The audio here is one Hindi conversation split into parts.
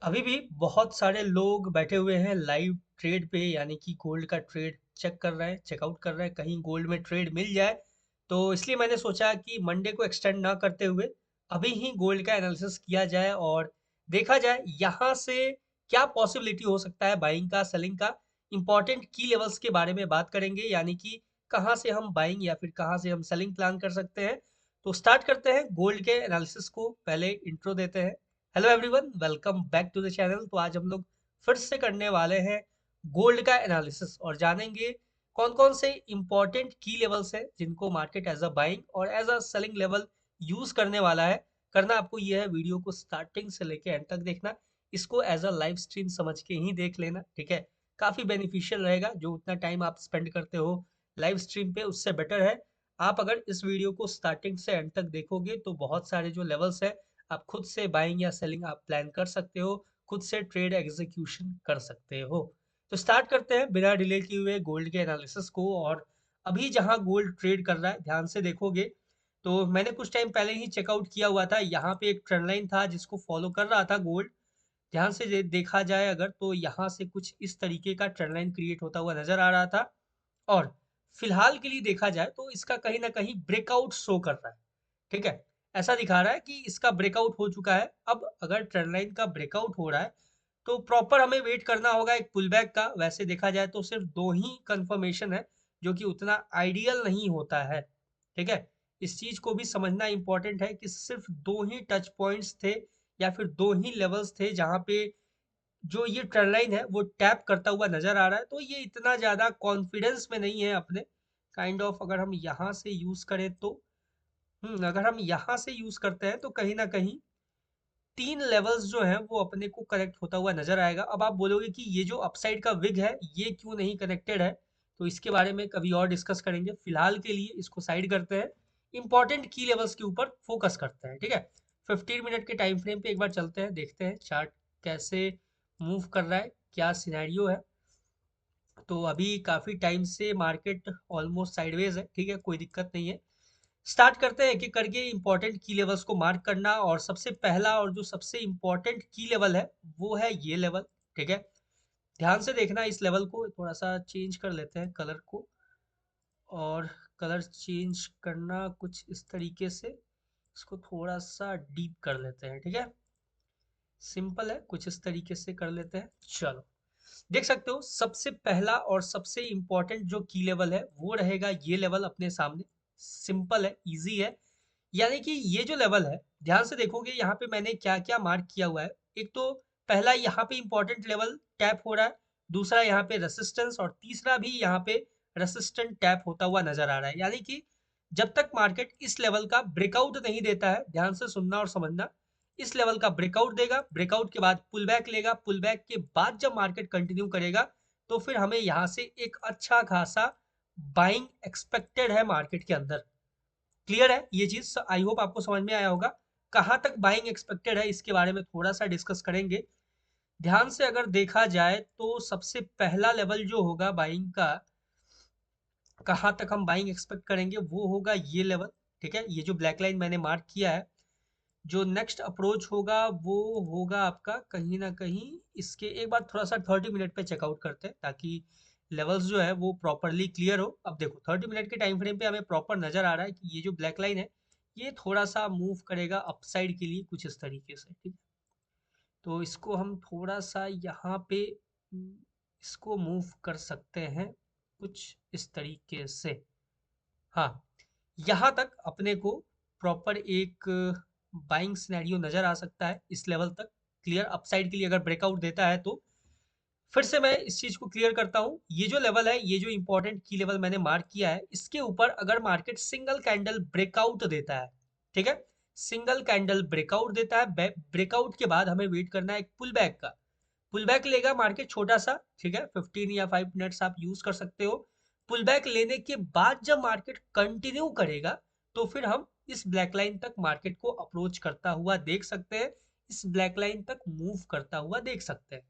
अभी भी बहुत सारे लोग बैठे हुए हैं लाइव ट्रेड पे, यानी कि गोल्ड का ट्रेड चेक कर रहे हैं, चेकआउट कर रहे हैं, कहीं गोल्ड में ट्रेड मिल जाए। तो इसलिए मैंने सोचा कि मंडे को एक्सटेंड ना करते हुए अभी ही गोल्ड का एनालिसिस किया जाए और देखा जाए यहाँ से क्या पॉसिबिलिटी हो सकता है बाइंग का, सेलिंग का। इंपॉर्टेंट की लेवल्स के बारे में बात करेंगे, यानी कि कहाँ से हम बाइंग या फिर कहाँ से हम सेलिंग प्लान कर सकते हैं। तो स्टार्ट करते हैं गोल्ड के एनालिसिस को। पहले इंट्रो देते हैं। Hello everyone, welcome back to the channel. तो आज हम लोग फिर से करने वाले हैं गोल्ड का एनालिसिस और जानेंगे कौन कौन से इंपॉर्टेंट की लेवल्स हैं जिनको मार्केट एज अ बाइंग और as a selling level use करने वाला है। करना आपको यह है, वीडियो को स्टार्टिंग से लेके एंड तक देखना। इसको एज अ लाइव स्ट्रीम समझ के ही देख लेना, ठीक है। काफी बेनिफिशियल रहेगा। जो उतना टाइम आप स्पेंड करते हो लाइव स्ट्रीम पे, उससे बेटर है आप अगर इस वीडियो को स्टार्टिंग से एंड तक देखोगे तो बहुत सारे जो लेवल्स है आप खुद से बाइंग या सेलिंग आप प्लान कर सकते हो, खुद से ट्रेड एग्जीक्यूशन कर सकते हो। तो स्टार्ट करते हैं बिना डिले किए हुए गोल्ड के एनालिसिस को। और अभी जहां गोल्ड ट्रेड कर रहा है, ध्यान से देखोगे तो मैंने कुछ टाइम पहले ही चेकआउट किया हुआ था। यहाँ पे एक ट्रेंड लाइन था जिसको फॉलो कर रहा था गोल्ड। ध्यान से देखा जाए अगर, तो यहाँ से कुछ इस तरीके का ट्रेंड लाइन क्रिएट होता हुआ नजर आ रहा था। और फिलहाल के लिए देखा जाए तो इसका कहीं ना कहीं ब्रेकआउट शो कर रहा है, ठीक है। ऐसा दिखा रहा है कि इसका ब्रेकआउट हो चुका है। अब अगर ट्रेंड लाइन का ब्रेकआउट हो रहा है तो प्रॉपर हमें वेट करना होगा एक पुल बैक का। वैसे देखा जाए तो सिर्फ दो ही कंफर्मेशन है, जो कि उतना आइडियल नहीं होता है, ठीक है। इस चीज को भी समझना इंपॉर्टेंट है कि सिर्फ दो ही टच पॉइंट्स थे या फिर दो ही लेवल्स थे जहां पे जो ये ट्रेंड लाइन है वो टैप करता हुआ नजर आ रहा है। तो ये इतना ज्यादा कॉन्फिडेंस में नहीं है अपने काइंड ऑफ। अगर हम यहाँ से यूज करें तो अगर हम यहाँ से यूज करते हैं तो कहीं ना कहीं तीन लेवल्स जो हैं वो अपने को कनेक्ट होता हुआ नजर आएगा। अब आप बोलोगे कि ये जो अपसाइड का विग है ये क्यों नहीं कनेक्टेड है, तो इसके बारे में कभी और डिस्कस करेंगे। फिलहाल के लिए इसको साइड करते हैं, इंपॉर्टेंट की लेवल्स के ऊपर फोकस करते हैं, ठीक है। 15 मिनट के टाइम फ्रेम पे एक बार चलते हैं, देखते हैं चार्ट कैसे मूव कर रहा है, क्या सिनेरियो है। तो अभी काफी टाइम से मार्केट ऑलमोस्ट साइडवेज है, ठीक है, कोई दिक्कत नहीं है। स्टार्ट करते हैं एक-एक करके इंपॉर्टेंट की लेवल्स को मार्क करना। और सबसे पहला और जो सबसे इंपॉर्टेंट की लेवल है वो है ये लेवल, ठीक है। ध्यान से देखना, इस लेवल को थोड़ा सा चेंज कर लेते हैं कलर को। और कलर चेंज करना कुछ इस तरीके से, इसको थोड़ा सा डीप कर लेते हैं, ठीक है। सिंपल है, कुछ इस तरीके से कर लेते हैं। चलो, देख सकते हो सबसे पहला और सबसे इंपॉर्टेंट जो की लेवल है वो रहेगा ये लेवल अपने सामने। सिंपल है, इजी है। यानी कि ये जो लेवल है, ध्यान से देखोगे यहाँ पे मैंने क्या क्या मार्क किया हुआ है। एक तो पहला यहाँ पे इंपॉर्टेंट लेवल टैप हो रहा है, दूसरा यहाँ पे रेसिस्टेंस, और तीसरा भी यहाँ पे रेसिस्टेंट टैप होता हुआ नजर आ रहा है। यानी कि जब तक मार्केट इस लेवल का ब्रेकआउट नहीं देता है, ध्यान से सुनना और समझना, इस लेवल का ब्रेकआउट देगा, ब्रेकआउट के बाद पुल बैक लेगा, पुल बैक के बाद जब मार्केट कंटिन्यू करेगा तो फिर हमें यहाँ से एक अच्छा खासा बाइंग एक्सपेक्टेड है मार्केट के अंदर। क्लियर है ये चीज? आई होप आपको समझ में आया होगा। कहाँ तक बाइंग एक्सपेक्टेड है इसके बारे में थोड़ा सा डिस्कस करेंगे। ध्यान से अगर देखा जाए तो सबसे पहला लेवल जो होगा बाइंग का, कहाँ तक हम बाइंग एक्सपेक्ट करेंगे, वो होगा ये लेवल, ठीक है। ये जो ब्लैक लाइन मैंने मार्क किया है, जो नेक्स्ट अप्रोच होगा वो होगा आपका कहीं ना कहीं इसके। एक बार थोड़ा सा 30 मिनट पे चेकआउट करते हैं ताकि लेवल्स जो है वो प्रॉपरली क्लियर हो। अब देखो 30 मिनट के टाइम फ्रेम पे हमें प्रॉपर नजर आ रहा है कि ये जो ब्लैक लाइन है ये थोड़ा सा मूव करेगा अपसाइड के लिए कुछ इस तरीके से, ठीक है। तो इसको हम थोड़ा सा यहाँ पे इसको मूव कर सकते हैं कुछ इस तरीके से। हाँ, यहाँ तक अपने को प्रॉपर एक बाइंग सिनेरियो नजर आ सकता है इस लेवल तक। क्लियर, अपसाइड के लिए अगर ब्रेकआउट देता है तो फिर से मैं इस चीज को क्लियर करता हूँ। ये जो लेवल है, ये जो इंपॉर्टेंट की लेवल मैंने मार्क किया है, इसके ऊपर अगर मार्केट सिंगल कैंडल ब्रेकआउट देता है, ठीक है, सिंगल कैंडल ब्रेकआउट देता है, ब्रेकआउट के बाद हमें वेट करना है एक पुल बैक का। पुल बैक लेगा मार्केट छोटा सा, ठीक है, 15 या 5 मिनट्स आप यूज कर सकते हो। पुल बैक लेने के बाद जब मार्केट कंटिन्यू करेगा तो फिर हम इस ब्लैक लाइन तक मार्केट को अप्रोच करता हुआ देख सकते हैं, इस ब्लैक लाइन तक मूव करता हुआ देख सकते हैं।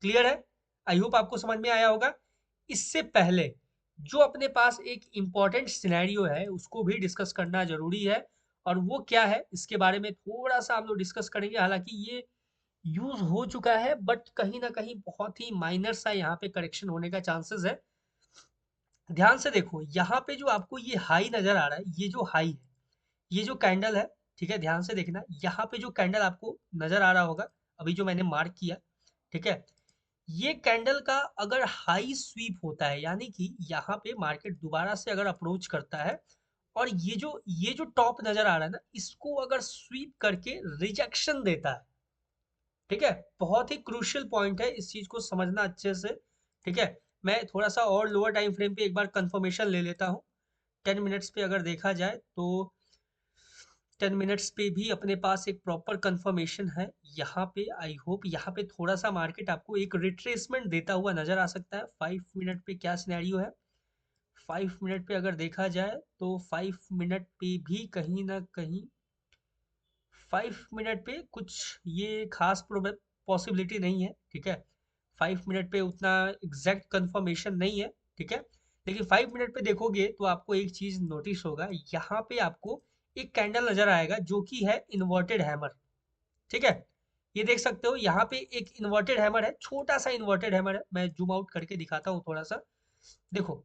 क्लियर है? आई होप आपको समझ में आया होगा। इससे पहले जो अपने पास एक इंपॉर्टेंट सिनेरियो है उसको भी डिस्कस करना जरूरी है। और वो क्या है इसके बारे में थोड़ा सा हम लोग डिस्कस करेंगे। हालांकि यूज हो चुका है, बट कहीं ना कहीं बहुत ही माइनर सा यहाँ पे करेक्शन होने का चांसेस है। ध्यान से देखो, यहाँ पे जो आपको ये हाई नजर आ रहा है, ये जो हाई है, ये जो कैंडल है, ठीक है, ध्यान से देखना, यहाँ पे जो कैंडल आपको नजर आ रहा होगा, अभी जो मैंने मार्क किया, ठीक है, ये कैंडल का अगर हाई स्वीप होता है, यानी कि यहाँ पे मार्केट दोबारा से अगर अप्रोच करता है, और ये जो टॉप नजर आ रहा है ना, इसको अगर स्वीप करके रिजेक्शन देता है, ठीक है, बहुत ही क्रूशियल पॉइंट है, इस चीज को समझना अच्छे से, ठीक है। मैं थोड़ा सा और लोअर टाइम फ्रेम पे एक बार कंफर्मेशन ले लेता हूँ। 10 मिनट्स पे अगर देखा जाए तो 10 मिनट्स पे भी अपने पास एक प्रॉपर कंफर्मेशन है। यहाँ पे आई होप यहाँ पे थोड़ा सा मार्केट आपको एक रिट्रेसमेंट देता हुआ नजर आ सकता है। 5 मिनट पे क्या सिनेरियो है, 5 मिनट पे अगर देखा जाए तो 5 मिनट पे भी कहीं ना कहीं 5 मिनट पे कुछ ये खास पॉसिबिलिटी नहीं है, ठीक है। 5 मिनट पे उतना एग्जैक्ट कंफर्मेशन नहीं है, ठीक है। लेकिन 5 मिनट पे देखोगे तो आपको एक चीज नोटिस होगा, यहाँ पे आपको एक कैंडल नजर आएगा जो कि है इन्वर्टेड हैमर, ठीक है। ये देख सकते हो, यहाँ पे एक इन्वर्टेड हैमर है, छोटा सा इन्वर्टेड हैमर है, मैं जूम आउट करके दिखाता हूँ थोड़ा सा। देखो,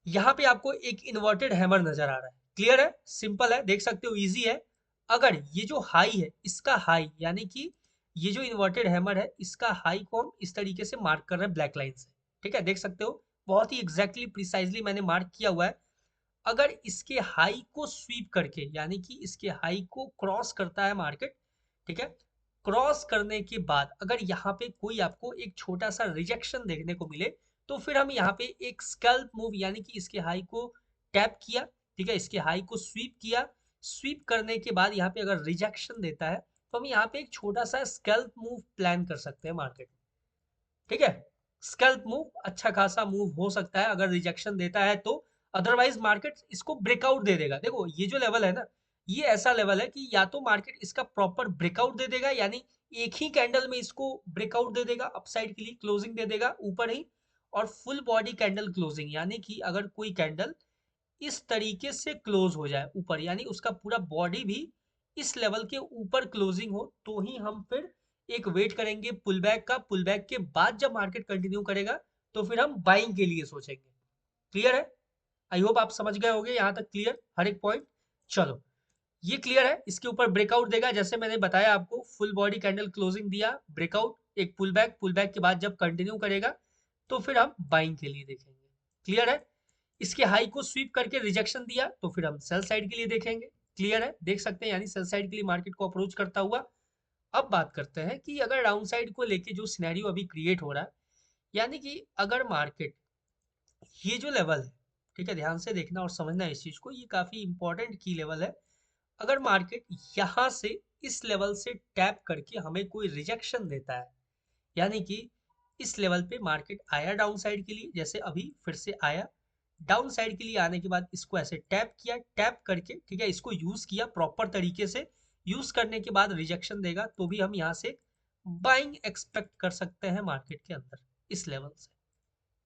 यहाँ पे आपको एक इन्वर्टेड हैमर नजर आ रहा है, क्लियर है, सिंपल है, देख सकते हो, इजी है। अगर ये जो हाई है, इसका हाई यानी कि ये जो इन्वर्टेड हैमर है, इसका हाई को हम इस तरीके से मार्क कर रहे हैं ब्लैक लाइन से, ठीक है, देख सकते हो, बहुत ही एग्जैक्टली प्रिसाइजली मैंने मार्क किया हुआ है। अगर इसके हाई को स्वीप करके, यानी कि इसके हाई को क्रॉस करता है मार्केट, ठीक है, क्रॉस करने के बाद अगर यहाँ पे कोई आपको एक छोटा सा रिजेक्शन देखने को मिले, तो फिर हम यहाँ पे एक स्कैल्प मूव, यानी कि इसके हाई को टैप किया, ठीक है, इसके हाई को स्वीप किया, स्वीप करने के बाद यहाँ पे अगर रिजेक्शन देता है, तो हम यहाँ पे एक छोटा सा स्कैल्प मूव प्लान कर सकते हैं मार्केट में, ठीक है। स्कैल्प मूव अच्छा खासा मूव हो सकता है अगर रिजेक्शन देता है तो, अदरवाइज मार्केट इसको ब्रेकआउट दे देगा। देखो, ये जो लेवल है ना, ये ऐसा लेवल है कि या तो मार्केट इसका प्रॉपर ब्रेकआउट दे देगा, यानी एक ही कैंडल में इसको ब्रेकआउट दे देगा, अपसाइड के लिए क्लोजिंग दे देगा ऊपर ही, और फुल बॉडी कैंडल क्लोजिंग, यानी कि अगर कोई कैंडल इस तरीके से क्लोज हो जाए ऊपर, यानी उसका पूरा बॉडी भी इस लेवल के ऊपर क्लोजिंग हो, तो ही हम फिर एक वेट करेंगे पुल बैक का। पुल बैक के बाद जब मार्केट कंटिन्यू करेगा, तो फिर हम बाइंग के लिए सोचेंगे, क्लियर है। आई होप आप समझ गए होंगे यहाँ तक, क्लियर हर एक पॉइंट। चलो, ये क्लियर है, इसके ऊपर ब्रेकआउट देगा, जैसे मैंने बताया आपको, फुल बॉडी कैंडल क्लोजिंग दिया, ब्रेकआउट, एक पुल बैक के बाद जब कंटिन्यू करेगा, तो फिर हम बाइंग के लिए देखेंगे, क्लियर है। इसके हाई को स्वीप करके रिजेक्शन दिया, तो फिर हम सेल साइड के लिए देखेंगे, क्लियर है, देख सकते हैं, यानी सेल साइड के लिए मार्केट को अप्रोच करता हुआ। अब बात करते हैं कि अगर डाउन साइड को लेके जो सिनेरियो अभी क्रिएट हो रहा है, यानी कि अगर मार्केट ये जो लेवल है, ठीक है, ध्यान से देखना और समझना इस चीज को, ये काफी इंपॉर्टेंट की लेवल है। अगर मार्केट यहाँ से इस लेवल से टैप करके हमें कोई रिजेक्शन देता है, यानी कि इस लेवल पे मार्केट आया डाउन साइड के लिए, जैसे अभी फिर से आया डाउन साइड के लिए, आने के बाद इसको ऐसे टैप किया, टैप करके, ठीक है, इसको यूज किया प्रॉपर तरीके से, यूज करने के बाद रिजेक्शन देगा, तो भी हम यहाँ से बाइंग एक्सपेक्ट कर सकते हैं मार्केट के अंदर इस लेवल से,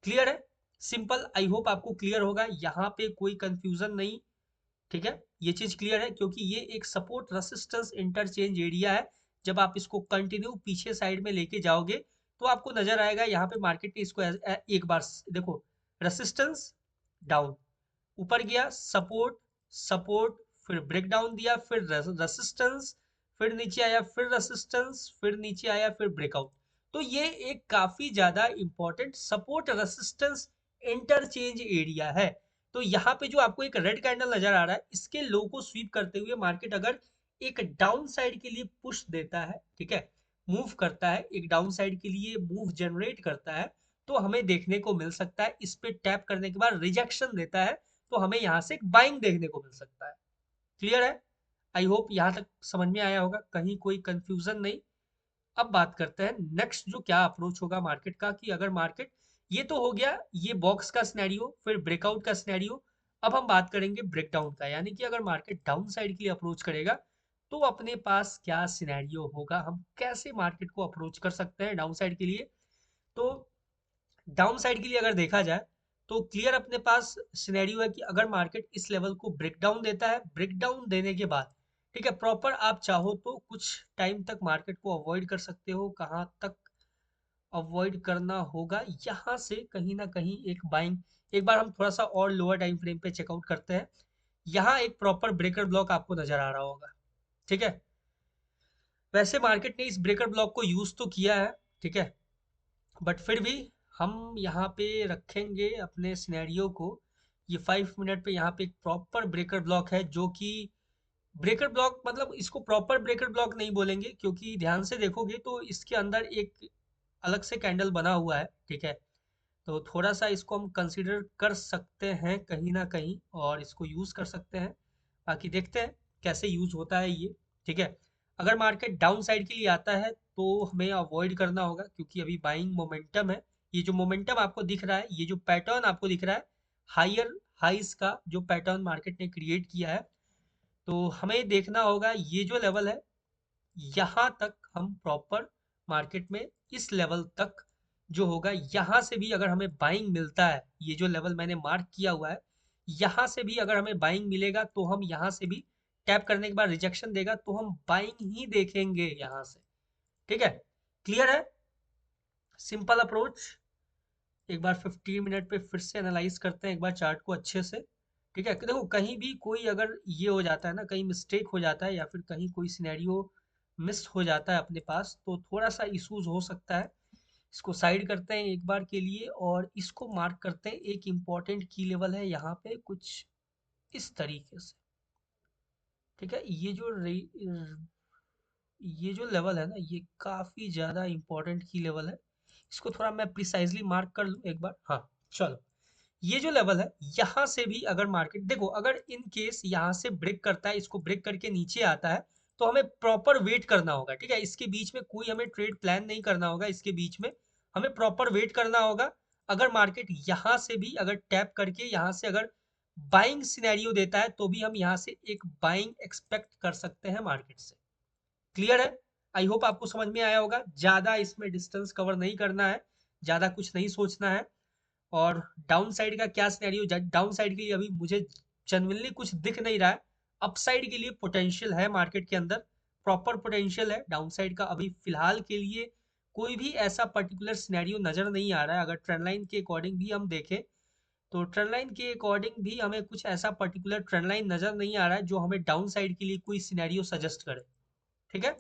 क्लियर है, सिंपल। आई होप आपको क्लियर होगा, यहाँ पे कोई कंफ्यूजन नहीं, ठीक है, ये चीज क्लियर है, क्योंकि ये एक सपोर्ट रेसिस्टेंस इंटरचेंज एरिया है। जब आप इसको कंटिन्यू पीछे साइड में लेके जाओगे, तो आपको नजर आएगा यहाँ पे मार्केट ने इसको एक बार देखो, रेसिस्टेंस डाउन, ऊपर गया सपोर्ट, सपोर्ट, फिर ब्रेक डाउन दिया, फिर रेसिस्टेंस, फिर नीचे आया, फिर रेसिस्टेंस, फिर नीचे आया, फिर ब्रेकआउट। तो ये एक काफी ज्यादा important support resistance interchange area है। तो यहाँ पे जो आपको एक रेड कैंडल नजर आ रहा है, इसके लो को स्वीप करते हुए मार्केट अगर एक डाउन साइड के लिए पुश देता है, ठीक है, मूव करता है, एक डाउन साइड के लिए मूव जनरेट करता है, तो हमें देखने को मिल सकता है इस पे टैप करने के बाद रिजेक्शन देता है, तो हमें यहाँ से एक बाइंग देखने को मिल सकता है, क्लियर है। आई होप यहाँ तक समझ में आया होगा, कहीं कोई कंफ्यूजन नहीं। अब बात करते हैं नेक्स्ट जो क्या अप्रोच होगा मार्केट का, कि अगर मार्केट, ये तो हो गया ये बॉक्स का सिनेरियो, फिर ब्रेकआउट का सिनेरियो। अब हम बात करेंगे ब्रेकडाउन का, यानी कि अगर मार्केट डाउन साइड के लिए अप्रोच करेगा, तो अपने पास क्या सिनेरियो होगा, हम कैसे मार्केट को अप्रोच कर सकते हैं डाउन साइड के लिए। तो डाउन साइड के लिए अगर देखा जाए, तो क्लियर अपने पास सिनेरियो है कि अगर मार्केट इस लेवल को ब्रेक डाउन देता है, ब्रेक डाउन देने के बाद ठीक है, प्रॉपर आप चाहो तो कुछ टाइम तक मार्केट को अवॉइड कर सकते हो। कहाँ तक अवॉइड करना होगा? यहाँ से कहीं ना कहीं एक बाइंग, एक बार हम थोड़ा सा और लोअर टाइम फ्रेम पे चेकआउट करते हैं। यहाँ एक प्रॉपर ब्रेकर ब्लॉक आपको नजर आ रहा होगा। ठीक है, वैसे मार्केट ने इस ब्रेकर ब्लॉक को यूज तो किया है, ठीक है, बट फिर भी हम यहाँ पे रखेंगे अपने सिनेरियो को। ये 5 मिनट पे यहाँ पे एक प्रॉपर ब्रेकर ब्लॉक है, जो कि ब्रेकर ब्लॉक मतलब इसको प्रॉपर ब्रेकर ब्लॉक नहीं बोलेंगे, क्योंकि ध्यान से देखोगे तो इसके अंदर एक अलग से कैंडल बना हुआ है। ठीक है, तो थोड़ा सा इसको हम कंसीडर कर सकते हैं कहीं ना कहीं, और इसको यूज कर सकते हैं। बाकी देखते हैं कैसे यूज होता है ये। ठीक है, अगर मार्केट डाउन साइड के लिए आता है तो हमें अवॉइड करना होगा, क्योंकि अभी बाइंग मोमेंटम है। ये जो मोमेंटम आपको दिख रहा है, ये जो पैटर्न आपको दिख रहा है, हायर हाइस का जो पैटर्न मार्केट ने क्रिएट किया है, तो हमें देखना होगा ये जो लेवल है, यहाँ तक हम प्रॉपर मार्केट में इस लेवल तक जो होगा, यहाँ से भी अगर हमें बाइंग मिलता है, ये जो लेवल मैंने मार्क किया हुआ है, यहाँ से भी अगर हमें बाइंग मिलेगा तो हम यहाँ से भी टैप करने के बाद रिजेक्शन देगा तो हम बाइंग ही देखेंगे यहाँ से। ठीक है, क्लियर है? Simple approach. एक बार 15 मिनट पे फिर से एनालाइज करते हैं एक बार चार्ट को अच्छे से। ठीक है, देखो कहीं भी कोई अगर ये हो जाता है ना, कहीं मिस्टेक हो जाता है या फिर कहीं कोई सिनेरियो मिस हो जाता है अपने पास, तो थोड़ा सा इश्यूज हो सकता है। इसको साइड करते हैं एक बार के लिए और इसको मार्क करते हैं। एक इम्पॉर्टेंट की लेवल है यहाँ पे कुछ इस तरीके से। ठीक है, ये जो लेवल है ना, ये काफी ज्यादा इम्पोर्टेंट की लेवल है। इसको थोड़ा मैं प्रिसाइजली मार्क कर लूँ एक बार। हाँ, चलो, ये जो लेवल है, यहाँ से भी अगर मार्केट देखो, अगर इन केस यहाँ से ब्रेक करता है, इसको ब्रेक करके नीचे आता है, तो हमें प्रॉपर वेट करना होगा। ठीक है, इसके बीच में कोई हमें ट्रेड प्लान नहीं करना होगा, इसके बीच में हमें प्रॉपर वेट करना होगा। अगर मार्केट यहाँ से भी अगर टैप करके यहाँ से अगर बाइंग सिनेरियो देता है, तो भी हम यहाँ से एक बाइंग एक्सपेक्ट कर सकते हैं मार्केट से। क्लियर है? आई होप आपको समझ में आया होगा। ज्यादा इसमें डिस्टेंस कवर नहीं करना है, ज्यादा कुछ नहीं सोचना है। और डाउन साइड का क्या सिनेरियो? डाउन साइड के लिए अभी मुझे जनरली कुछ दिख नहीं रहा है। अपसाइड के लिए पोटेंशियल है मार्केट के अंदर, प्रॉपर पोटेंशियल है। डाउन साइड का अभी फिलहाल के लिए कोई भी ऐसा पर्टिकुलर सिनेरियो नजर नहीं आ रहा है। अगर ट्रेंड लाइन के अकॉर्डिंग भी हम देखें, तो ट्रेंड लाइन के अकॉर्डिंग भी हमें कुछ ऐसा पर्टिकुलर ट्रेंड लाइन नजर नहीं आ रहा है जो हमें डाउन साइड के लिए कोई सिनेरियो सजेस्ट करे। ठीक है,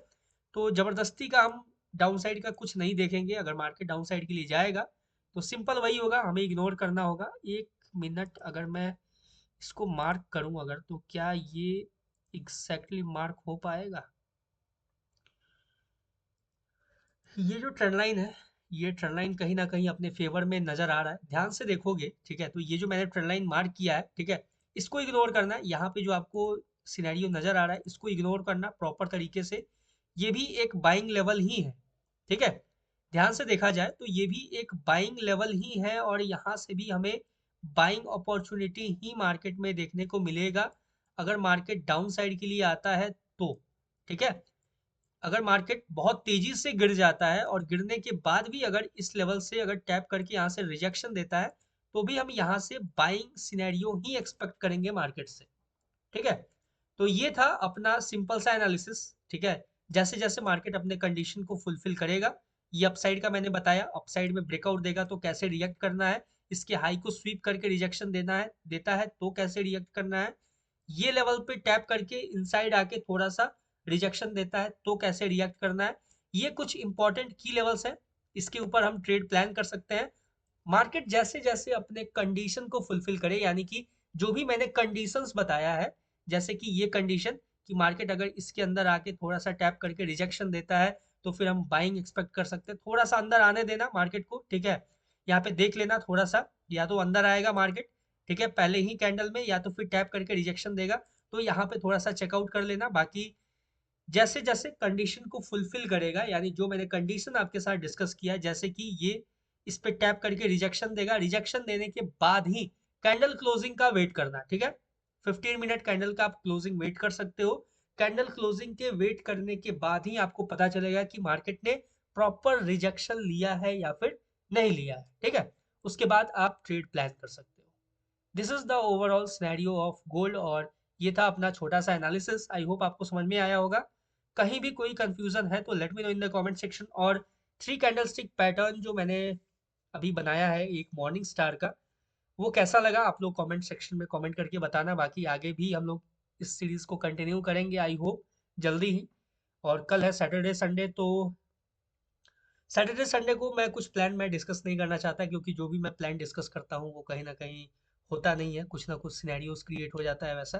तो जबरदस्ती का हम डाउन साइड का कुछ नहीं देखेंगे। अगर मार्केट डाउन साइड के लिए जाएगा तो सिंपल वही होगा, हमें इग्नोर करना होगा। 1 मिनट अगर मैं इसको मार्क करूं अगर, तो क्या ये एग्जैक्टली मार्क हो पाएगा? ये जो ट्रेंड लाइन है, ये ट्रेंड लाइन कहीं ना कहीं अपने फेवर में नजर आ रहा है, ध्यान से देखोगे। ठीक है, तो ये जो मैंने ट्रेंड लाइन मार्क किया है, ठीक है, इसको इग्नोर करना है। यहाँ पे जो आपको सिनेरियो नजर आ रहा है, इसको इग्नोर करना प्रॉपर तरीके से। ये भी एक बाइंग लेवल ही है। ठीक है, ध्यान से देखा जाए तो ये भी एक बाइंग लेवल ही है, और यहाँ से भी हमें बाइंग अपॉर्चुनिटी ही मार्केट में देखने को मिलेगा अगर मार्केट डाउन साइड के लिए आता है तो। ठीक है, अगर मार्केट बहुत तेजी से गिर जाता है और गिरने के बाद भी अगर इस लेवल से अगर टैप करके यहाँ से रिजेक्शन देता है, तो भी हम यहाँ से बाइंग सिनेरियो ही एक्सपेक्ट करेंगे मार्केट से। ठीक है, तो ये था अपना सिंपल सा एनालिसिस। ठीक है, जैसे जैसे मार्केट अपने कंडीशन को फुलफिल करेगा, ये अपसाइड का मैंने बताया, अपसाइड में ब्रेकआउट देगा तो कैसे रिएक्ट करना है, इसके हाई को स्वीप करके रिजेक्शन देता है तो कैसे रिएक्ट करना है, ये लेवल पे टैप करके इनसाइड आके थोड़ा सा रिजेक्शन देता है तो कैसे रिएक्ट करना है। ये कुछ इंपॉर्टेंट की लेवल्स हैं, इसके ऊपर हम ट्रेड प्लान कर सकते हैं। मार्केट जैसे जैसे अपने कंडीशन को फुलफिल करे, यानी कि जो भी मैंने कंडीशंस बताया है, जैसे कि ये कंडीशन कि मार्केट अगर इसके अंदर आके थोड़ा सा टैप करके रिजेक्शन देता है, तो फिर हम बाइंग एक्सपेक्ट कर सकते हैं। थोड़ा सा अंदर आने देना मार्केट को। ठीक है, यहाँ पे देख लेना थोड़ा सा, या तो अंदर आएगा मार्केट, ठीक है, पहले ही कैंडल में, या तो फिर टैप करके रिजेक्शन देगा, तो यहाँ पे थोड़ा सा चेकआउट कर लेना। बाकी जैसे जैसे कंडीशन को फुलफिल करेगा, यानी जो मैंने कंडीशन आपके साथ डिस्कस किया है, जैसे कि ये इस पे टैप करके रिजेक्शन देगा, रिजेक्शन देने के बाद ही कैंडल क्लोजिंग का वेट करना। ठीक है, 15 मिनट कैंडल का आप क्लोजिंग वेट कर सकते हो। कैंडल क्लोजिंग के वेट करने के बाद ही आपको पता चलेगा कि मार्केट ने प्रॉपर रिजेक्शन लिया है या फिर नहीं लिया है। ठीक है, उसके बाद आप ट्रेड प्लान कर सकते हो। This is the overall scenario of gold और ये था अपना छोटा सा एनालिसिस। आई होप आपको समझ में आया होगा। कहीं भी कोई कंफ्यूजन है तो let me know in the comment section. और 3 कैंडलस्टिक पैटर्न जो मैंने अभी बनाया है एक मॉर्निंग स्टार का, वो कैसा लगा आप लोग कमेंट सेक्शन में कमेंट करके बताना। बाकी आगे भी हम लोग इस सीरीज को कंटिन्यू करेंगे आई होप जल्दी ही। और कल है सैटरडे संडे, तो सैटरडे संडे को मैं कुछ प्लान मैं डिस्कस नहीं करना चाहता, क्योंकि जो भी मैं प्लान डिस्कस करता हूँ वो कहीं ना कहीं होता नहीं है, कुछ ना कुछ सिनेरियोज क्रिएट हो जाता है वैसा।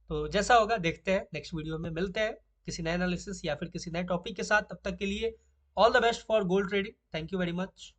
तो जैसा होगा देखते हैं, नेक्स्ट वीडियो में मिलते हैं किसी नए एनालिसिस या फिर किसी नए टॉपिक के साथ। तब तक के लिए all the best for gold trading. Thank you very much.